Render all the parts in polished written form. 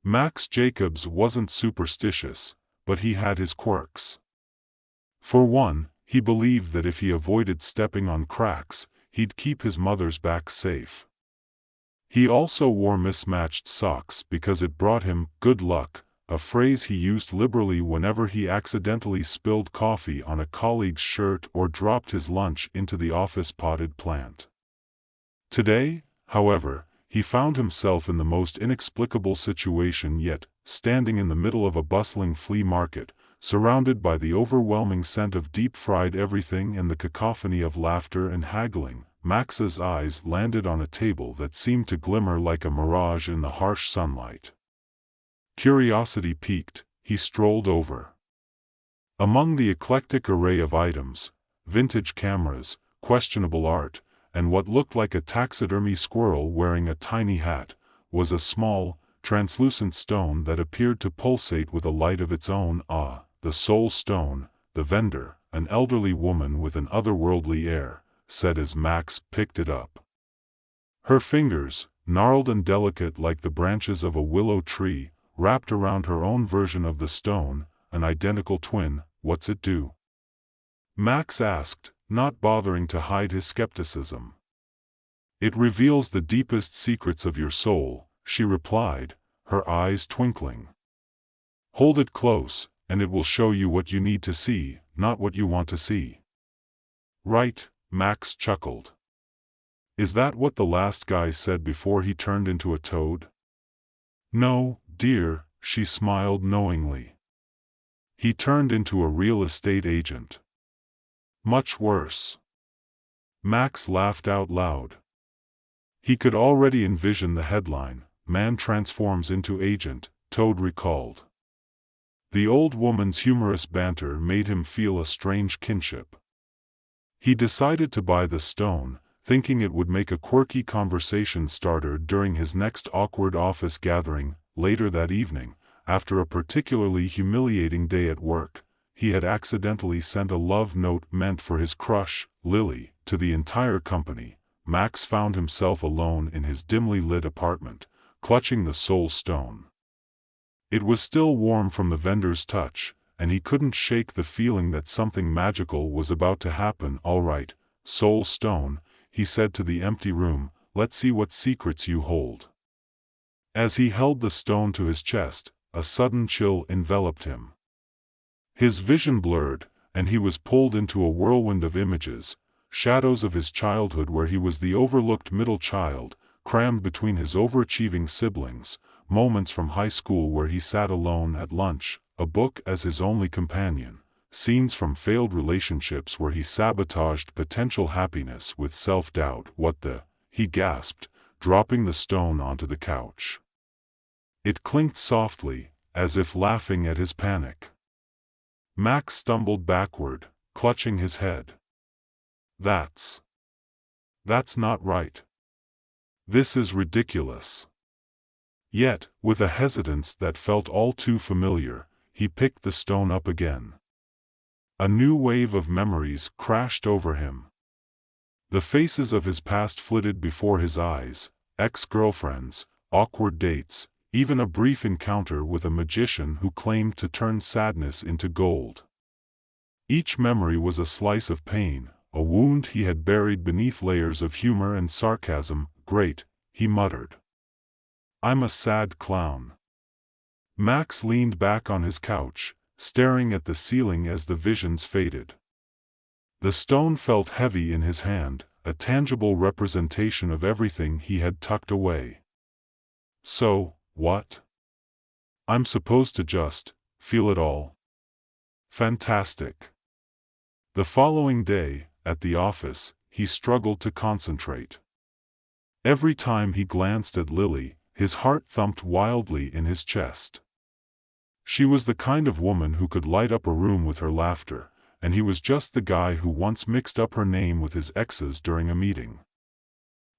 Max Jacobs wasn't superstitious, but he had his quirks. For one, he believed that if he avoided stepping on cracks, he'd keep his mother's back safe. He also wore mismatched socks because it brought him good luck, a phrase he used liberally whenever he accidentally spilled coffee on a colleague's shirt or dropped his lunch into the office potted plant. Today, however, he found himself in the most inexplicable situation yet, standing in the middle of a bustling flea market, surrounded by the overwhelming scent of deep-fried everything and the cacophony of laughter and haggling. Max's eyes landed on a table that seemed to glimmer like a mirage in the harsh sunlight. Curiosity piqued, he strolled over. Among the eclectic array of items, vintage cameras, questionable art, and what looked like a taxidermy squirrel wearing a tiny hat, was a small, translucent stone that appeared to pulsate with a light of its own. The soul stone, the vendor, an elderly woman with an otherworldly air, said as Max picked it up. Her fingers, gnarled and delicate like the branches of a willow tree, wrapped around her own version of the stone, an identical twin. What's it do? Max asked, not bothering to hide his skepticism. It reveals the deepest secrets of your soul, she replied, her eyes twinkling. Hold it close, and it will show you what you need to see, not what you want to see. Right, Max chuckled. Is that what the last guy said before he turned into a toad? No, dear, she smiled knowingly. He turned into a real estate agent. Much worse. Max laughed out loud. He could already envision the headline, "Man transforms into agent," Toad recalled. The old woman's humorous banter made him feel a strange kinship. He decided to buy the stone, thinking it would make a quirky conversation starter during his next awkward office gathering. Later that evening, after a particularly humiliating day at work, he had accidentally sent a love note meant for his crush, Lily, to the entire company. Max found himself alone in his dimly lit apartment, clutching the soul stone. It was still warm from the vendor's touch, and he couldn't shake the feeling that something magical was about to happen. All right, soul stone, he said to the empty room, let's see what secrets you hold. As he held the stone to his chest, a sudden chill enveloped him. His vision blurred, and he was pulled into a whirlwind of images, shadows of his childhood where he was the overlooked middle child, crammed between his overachieving siblings, moments from high school where he sat alone at lunch, a book as his only companion, scenes from failed relationships where he sabotaged potential happiness with self-doubt. What the? He gasped, dropping the stone onto the couch. It clinked softly, as if laughing at his panic. Max stumbled backward, clutching his head. That's not right. This is ridiculous. Yet, with a hesitance that felt all too familiar, he picked the stone up again. A new wave of memories crashed over him. The faces of his past flitted before his eyes, ex-girlfriends, awkward dates, even a brief encounter with a magician who claimed to turn sadness into gold. Each memory was a slice of pain, a wound he had buried beneath layers of humor and sarcasm. Great, he muttered. I'm a sad clown. Max leaned back on his couch, staring at the ceiling as the visions faded. The stone felt heavy in his hand, a tangible representation of everything he had tucked away. So, what? I'm supposed to just feel it all? Fantastic. The following day, at the office, he struggled to concentrate. Every time he glanced at Lily, his heart thumped wildly in his chest. She was the kind of woman who could light up a room with her laughter, and he was just the guy who once mixed up her name with his ex's during a meeting.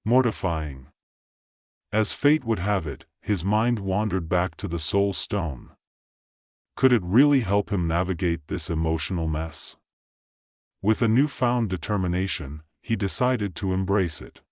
Mortifying. As fate would have it, his mind wandered back to the soul stone. Could it really help him navigate this emotional mess? With a newfound determination, he decided to embrace it.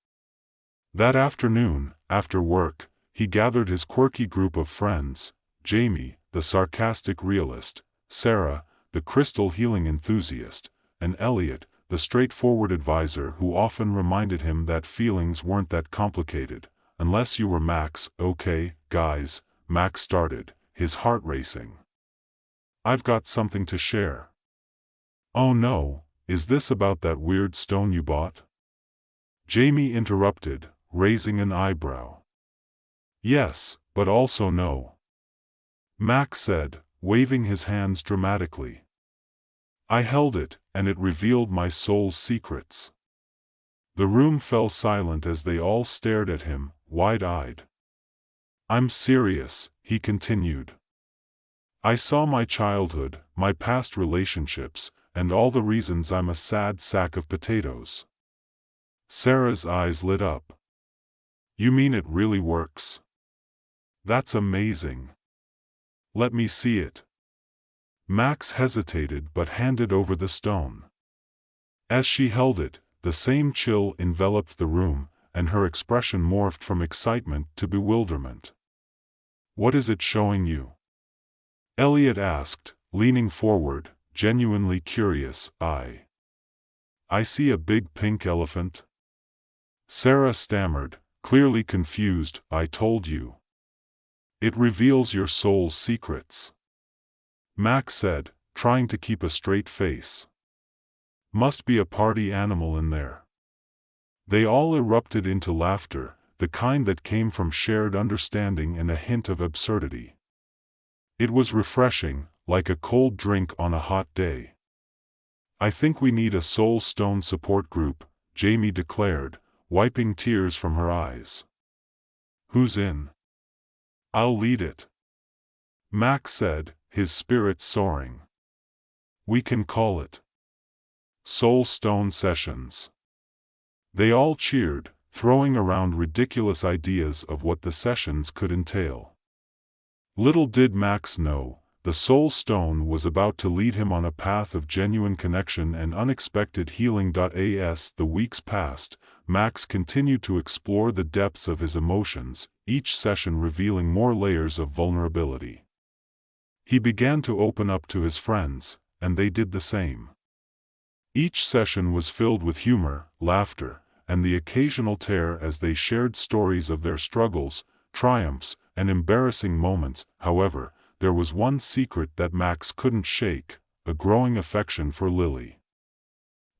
That afternoon, after work, he gathered his quirky group of friends: Jamie, the sarcastic realist; Sarah, the crystal healing enthusiast; and Elliot, the straightforward advisor who often reminded him that feelings weren't that complicated, unless you were Max. "Okay, guys," Max started, his heart racing. "I've got something to share." "Oh no, is this about that weird stone you bought?" Jamie interrupted, raising an eyebrow. "Yes, but also no," Max said, waving his hands dramatically. "I held it, and it revealed my soul's secrets." The room fell silent as they all stared at him, wide-eyed. "I'm serious," he continued. "I saw my childhood, my past relationships, and all the reasons I'm a sad sack of potatoes." Sarah's eyes lit up. "You mean it really works? That's amazing. Let me see it." Max hesitated but handed over the stone. As she held it, the same chill enveloped the room, and her expression morphed from excitement to bewilderment. "What is it showing you?" Elliot asked, leaning forward, genuinely curious. I see a big pink elephant." Sarah stammered, clearly confused. "I told you. It reveals your soul's secrets," Max said, trying to keep a straight face. "Must be a party animal in there." They all erupted into laughter, the kind that came from shared understanding and a hint of absurdity. It was refreshing, like a cold drink on a hot day. "I think we need a soul stone support group," Jamie declared, wiping tears from her eyes. "Who's in?" "I'll lead it," Max said, his spirits soaring. "We can call it Soul Stone Sessions." They all cheered, throwing around ridiculous ideas of what the sessions could entail. Little did Max know, the Soul Stone was about to lead him on a path of genuine connection and unexpected healing. As the weeks passed, Max continued to explore the depths of his emotions, each session revealing more layers of vulnerability. He began to open up to his friends, and they did the same. Each session was filled with humor, laughter, and the occasional tear as they shared stories of their struggles, triumphs, and embarrassing moments. However, there was one secret that Max couldn't shake: a growing affection for Lily.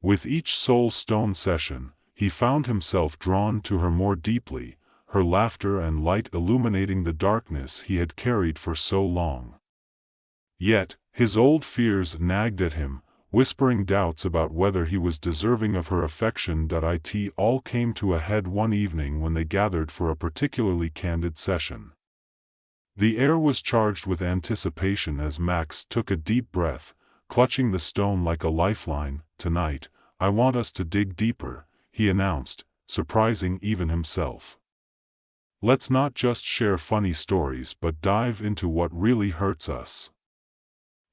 With each Soul Stone session, he found himself drawn to her more deeply, her laughter and light illuminating the darkness he had carried for so long. Yet, his old fears nagged at him, whispering doubts about whether he was deserving of her affection. It all came to a head one evening when they gathered for a particularly candid session. The air was charged with anticipation as Max took a deep breath, clutching the stone like a lifeline. "Tonight, I want us to dig deeper," he announced, surprising even himself. "Let's not just share funny stories but dive into what really hurts us."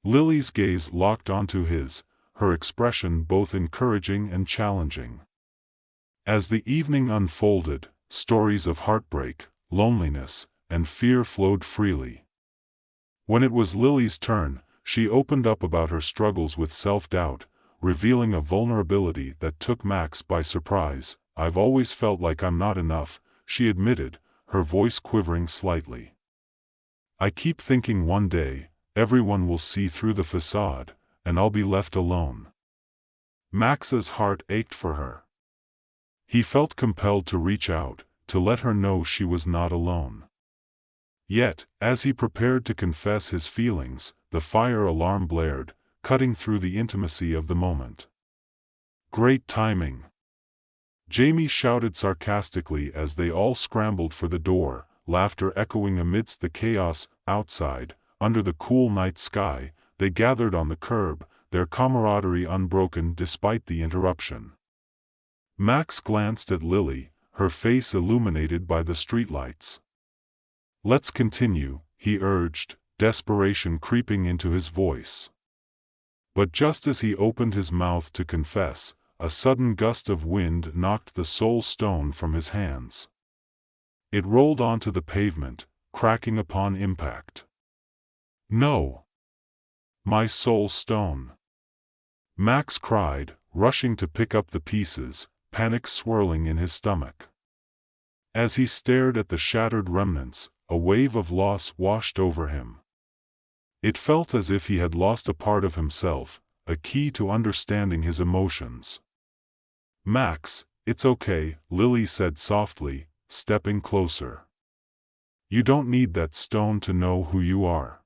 Lily's gaze locked onto his, her expression both encouraging and challenging. As the evening unfolded, stories of heartbreak, loneliness, and fear flowed freely. When it was Lily's turn, she opened up about her struggles with self-doubt, revealing a vulnerability that took Max by surprise. "I've always felt like I'm not enough," she admitted, her voice quivering slightly. "I keep thinking one day, everyone will see through the facade, and I'll be left alone." Max's heart ached for her. He felt compelled to reach out, to let her know she was not alone. Yet, as he prepared to confess his feelings, the fire alarm blared, cutting through the intimacy of the moment. "Great timing!" Jamie shouted sarcastically as they all scrambled for the door, laughter echoing amidst the chaos. Outside, under the cool night sky, they gathered on the curb, their camaraderie unbroken despite the interruption. Max glanced at Lily, her face illuminated by the streetlights. "Let's continue," he urged, desperation creeping into his voice. But just as he opened his mouth to confess, a sudden gust of wind knocked the soul stone from his hands. It rolled onto the pavement, cracking upon impact. No! My soul stone! Max cried, rushing to pick up the pieces, panic swirling in his stomach. As he stared at the shattered remnants, a wave of loss washed over him. It felt as if he had lost a part of himself, a key to understanding his emotions. Max, it's okay, Lily said softly, stepping closer. You don't need that stone to know who you are.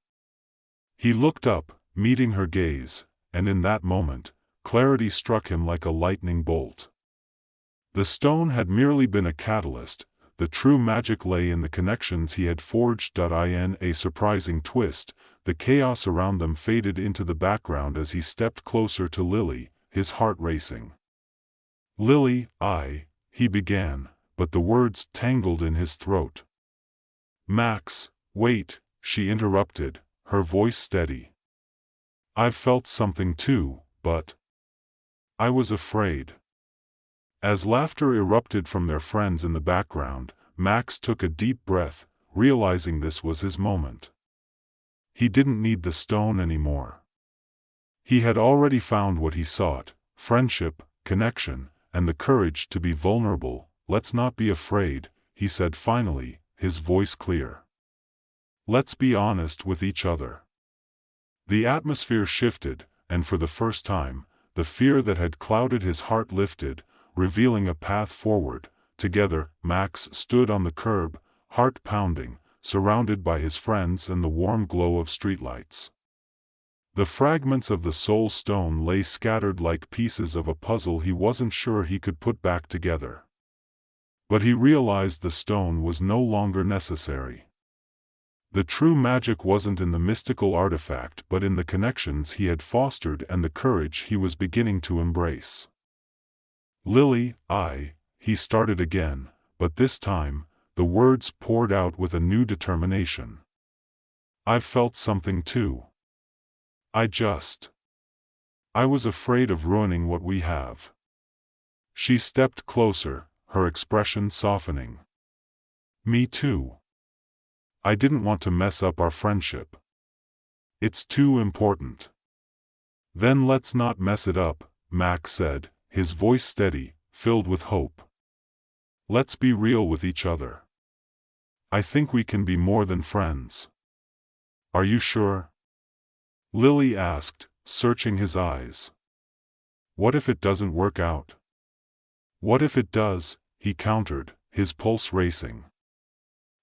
He looked up, meeting her gaze, and in that moment, clarity struck him like a lightning bolt. The stone had merely been a catalyst, the true magic lay in the connections he had forged. In a surprising twist, the chaos around them faded into the background as he stepped closer to Lily, his heart racing. Lily, he began, but the words tangled in his throat. Max, wait, she interrupted, her voice steady. I've felt something too, but I was afraid. As laughter erupted from their friends in the background, Max took a deep breath, realizing this was his moment. He didn't need the stone anymore. He had already found what he sought: friendship, connection, and the courage to be vulnerable. Let's not be afraid, he said finally, his voice clear. Let's be honest with each other. The atmosphere shifted, and for the first time, the fear that had clouded his heart lifted, revealing a path forward. Together, Max stood on the curb, heart pounding, surrounded by his friends and the warm glow of streetlights. The fragments of the soul stone lay scattered like pieces of a puzzle he wasn't sure he could put back together. But he realized the stone was no longer necessary. The true magic wasn't in the mystical artifact but in the connections he had fostered and the courage he was beginning to embrace. Lily, he started again, but this time, the words poured out with a new determination. I've felt something too. I was afraid of ruining what we have. She stepped closer, her expression softening. Me too. I didn't want to mess up our friendship. It's too important. Then let's not mess it up, Max said, his voice steady, filled with hope. Let's be real with each other. I think we can be more than friends. Are you sure? Lily asked, searching his eyes. What if it doesn't work out? What if it does? He countered, his pulse racing.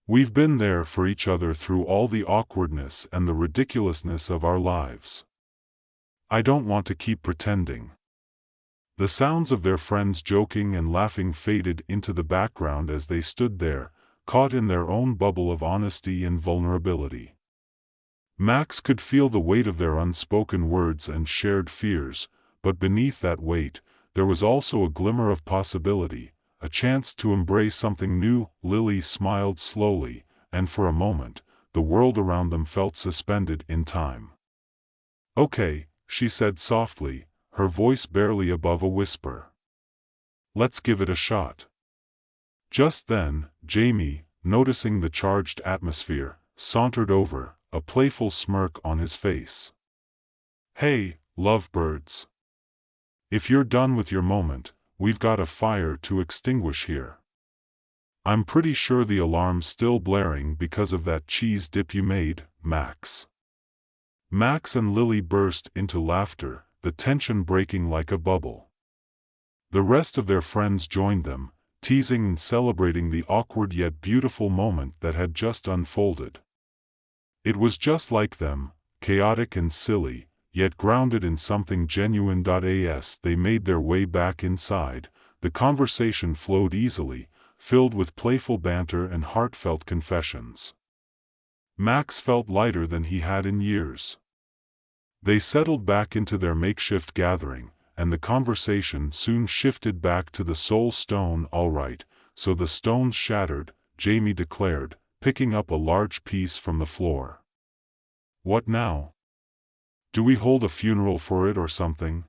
We've been there for each other through all the awkwardness and the ridiculousness of our lives. I don't want to keep pretending. The sounds of their friends joking and laughing faded into the background as they stood there, caught in their own bubble of honesty and vulnerability. Max could feel the weight of their unspoken words and shared fears, but beneath that weight, there was also a glimmer of possibility, a chance to embrace something new. Lily smiled slowly, and for a moment, the world around them felt suspended in time. Okay, she said softly, her voice barely above a whisper. Let's give it a shot. Just then, Jamie, noticing the charged atmosphere, sauntered over, a playful smirk on his face. Hey, lovebirds. If you're done with your moment, we've got a fire to extinguish here. I'm pretty sure the alarm's still blaring because of that cheese dip you made, Max. Max and Lily burst into laughter, the tension breaking like a bubble. The rest of their friends joined them, teasing and celebrating the awkward yet beautiful moment that had just unfolded. It was just like them, chaotic and silly, yet grounded in something genuine. As they made their way back inside, the conversation flowed easily, filled with playful banter and heartfelt confessions. Max felt lighter than he had in years. They settled back into their makeshift gathering, and the conversation soon shifted back to the soul stone. All right, so the stone's shattered, Jamie declared, picking up a large piece from the floor. What now? Do we hold a funeral for it or something?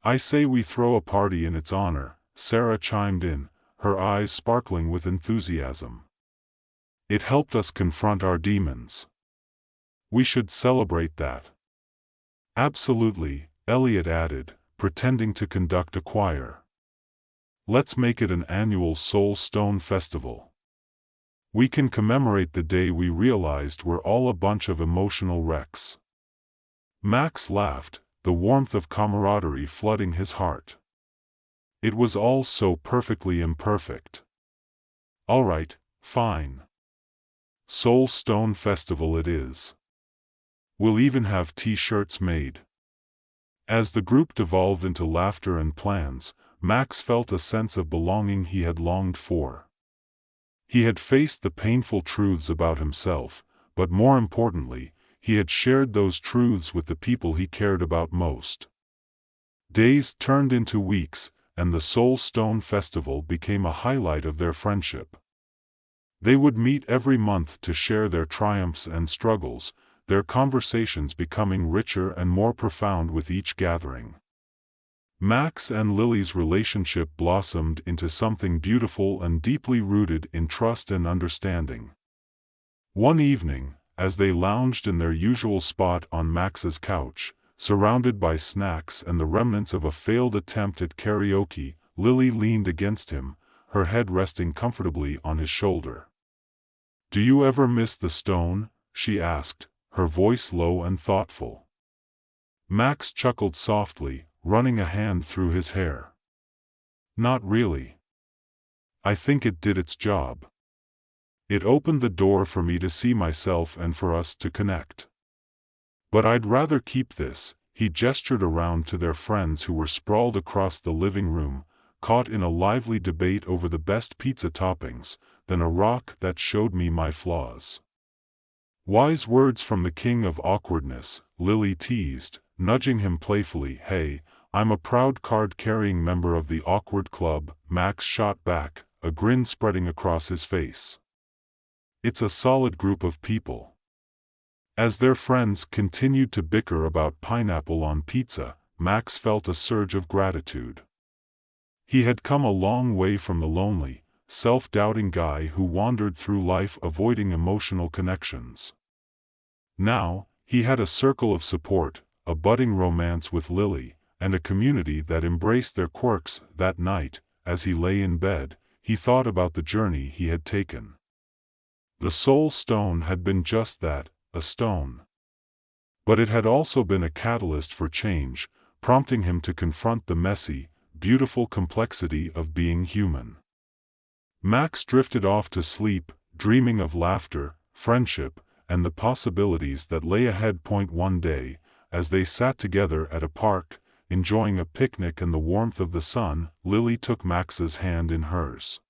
I say we throw a party in its honor, Sarah chimed in, her eyes sparkling with enthusiasm. "It helped us confront our demons. We should celebrate that." "Absolutely," Elliot added, pretending to conduct a choir. "Let's make it an annual Soul Stone Festival. We can commemorate the day we realized we're all a bunch of emotional wrecks." Max laughed, the warmth of camaraderie flooding his heart. It was all so perfectly imperfect. "All right, fine. Soul Stone Festival it is. We'll even have t-shirts made." As the group devolved into laughter and plans, Max felt a sense of belonging he had longed for. He had faced the painful truths about himself, but more importantly, he had shared those truths with the people he cared about most. Days turned into weeks, and the Soul Stone Festival became a highlight of their friendship. They would meet every month to share their triumphs and struggles, their conversations becoming richer and more profound with each gathering. Max and Lily's relationship blossomed into something beautiful and deeply rooted in trust and understanding. One evening, as they lounged in their usual spot on Max's couch, surrounded by snacks and the remnants of a failed attempt at karaoke, Lily leaned against him, her head resting comfortably on his shoulder. "Do you ever miss the stone?" she asked, her voice low and thoughtful. Max chuckled softly, running a hand through his hair. "Not really. I think it did its job. It opened the door for me to see myself and for us to connect. But I'd rather keep this," he gestured around to their friends who were sprawled across the living room, caught in a lively debate over the best pizza toppings, "than a rock that showed me my flaws." "Wise words from the king of awkwardness," Lily teased, nudging him playfully. "Hey, I'm a proud card-carrying member of the Awkward Club," Max shot back, a grin spreading across his face. "It's a solid group of people." As their friends continued to bicker about pineapple on pizza, Max felt a surge of gratitude. He had come a long way from the lonely, self-doubting guy who wandered through life avoiding emotional connections. Now, he had a circle of support, a budding romance with Lily, and a community that embraced their quirks. That night, as he lay in bed, he thought about the journey he had taken. The Soul Stone had been just that, a stone. But it had also been a catalyst for change, prompting him to confront the messy, beautiful complexity of being human. Max drifted off to sleep, dreaming of laughter, friendship, and the possibilities that lay ahead. One day, as they sat together at a park, enjoying a picnic and the warmth of the sun, Lily took Max's hand in hers.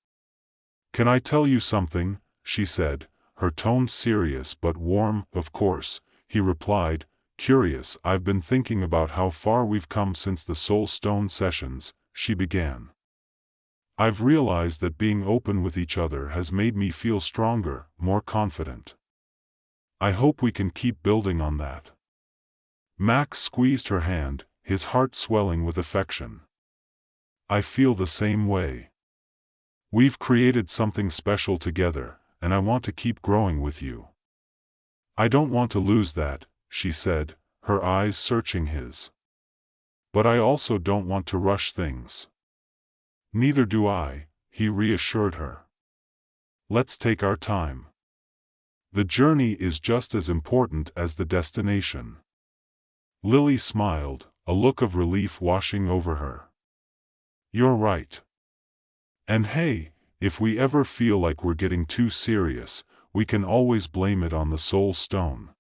"Can I tell you something?" she said, her tone serious but warm. "Of course," he replied, curious. "I've been thinking about how far we've come since the Soul Stone sessions," she began. "I've realized that being open with each other has made me feel stronger, more confident. I hope we can keep building on that." Max squeezed her hand, his heart swelling with affection. "I feel the same way. We've created something special together, and I want to keep growing with you." "I don't want to lose that," she said, her eyes searching his. "But I also don't want to rush things." "Neither do I," he reassured her. "Let's take our time. The journey is just as important as the destination." Lily smiled, a look of relief washing over her. "You're right. And hey, if we ever feel like we're getting too serious, we can always blame it on the Soul Stone."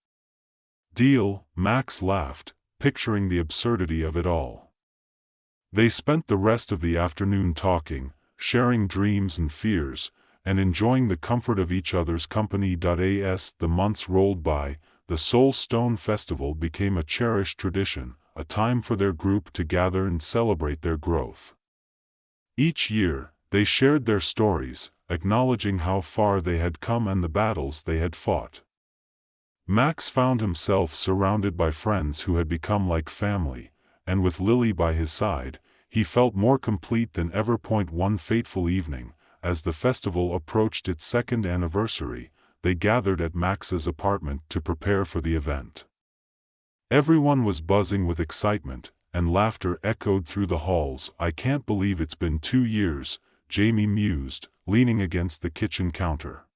"Deal," Max laughed, picturing the absurdity of it all. They spent the rest of the afternoon talking, sharing dreams and fears, and enjoying the comfort of each other's company. As the months rolled by, the Soul Stone Festival became a cherished tradition, a time for their group to gather and celebrate their growth. Each year, they shared their stories, acknowledging how far they had come and the battles they had fought. Max found himself surrounded by friends who had become like family, and with Lily by his side, he felt more complete than ever. One fateful evening, as the festival approached its second anniversary, they gathered at Max's apartment to prepare for the event. Everyone was buzzing with excitement, and laughter echoed through the halls. "I can't believe it's been 2 years, Jamie mused, leaning against the kitchen counter.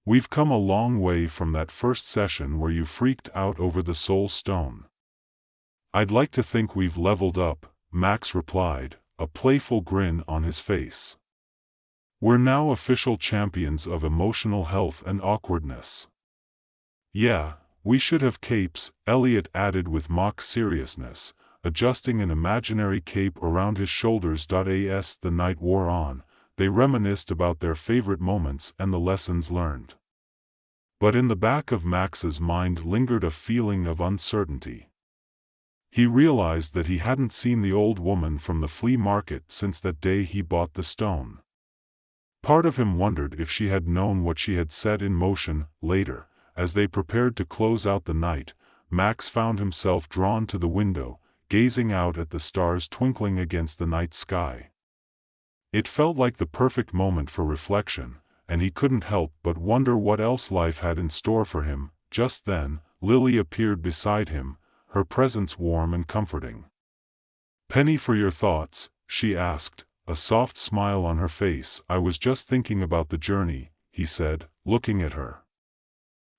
"We've come a long way from that first session where you freaked out over the soul stone." "I'd like to think we've leveled up," Max replied, a playful grin on his face. "We're now official champions of emotional health and awkwardness." "Yeah, we should have capes," Elliot added with mock seriousness, adjusting an imaginary cape around his shoulders. As the night wore on, they reminisced about their favorite moments and the lessons learned. But in the back of Max's mind lingered a feeling of uncertainty. He realized that he hadn't seen the old woman from the flea market since that day he bought the stone. Part of him wondered if she had known what she had set in motion. Later, as they prepared to close out the night, Max found himself drawn to the window, gazing out at the stars twinkling against the night sky. It felt like the perfect moment for reflection, and he couldn't help but wonder what else life had in store for him. Just then, Lily appeared beside him, her presence warm and comforting. "Penny, for your thoughts?" she asked, a soft smile on her face. "I was just thinking about the journey," he said, looking at her.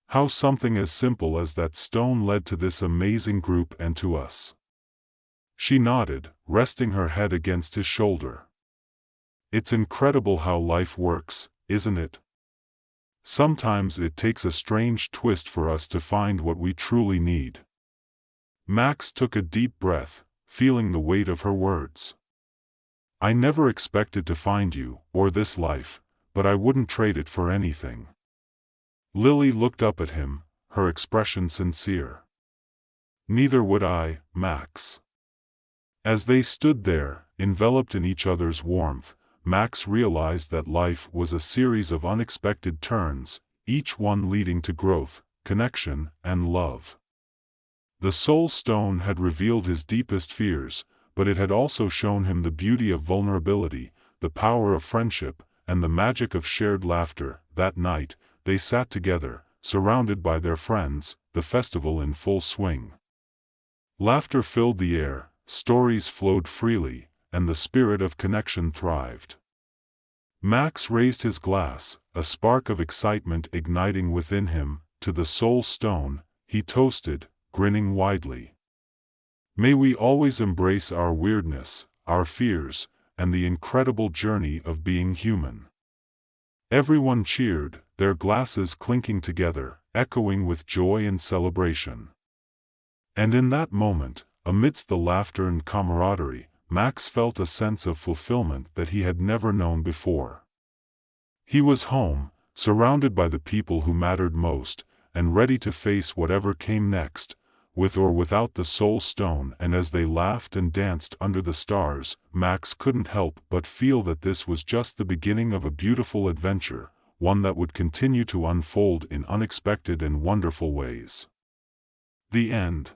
"How something as simple as that stone led to this amazing group and to us." She nodded, resting her head against his shoulder. "It's incredible how life works, isn't it? Sometimes it takes a strange twist for us to find what we truly need." Max took a deep breath, feeling the weight of her words. "I never expected to find you, or this life, but I wouldn't trade it for anything." Lily looked up at him, her expression sincere. "Neither would I, Max." As they stood there, enveloped in each other's warmth, Max realized that life was a series of unexpected turns, each one leading to growth, connection, and love. The soul stone had revealed his deepest fears, but it had also shown him the beauty of vulnerability, the power of friendship, and the magic of shared laughter. That night, they sat together, surrounded by their friends, the festival in full swing. Laughter filled the air, stories flowed freely, and the spirit of connection thrived. Max raised his glass, a spark of excitement igniting within him. To the soul stone, he toasted, grinning widely. "May we always embrace our weirdness, our fears, and the incredible journey of being human." Everyone cheered, their glasses clinking together, echoing with joy and celebration. And in that moment, amidst the laughter and camaraderie, Max felt a sense of fulfillment that he had never known before. He was home, surrounded by the people who mattered most, and ready to face whatever came next, with or without the soul stone. And as they laughed and danced under the stars, Max couldn't help but feel that this was just the beginning of a beautiful adventure, one that would continue to unfold in unexpected and wonderful ways. The end.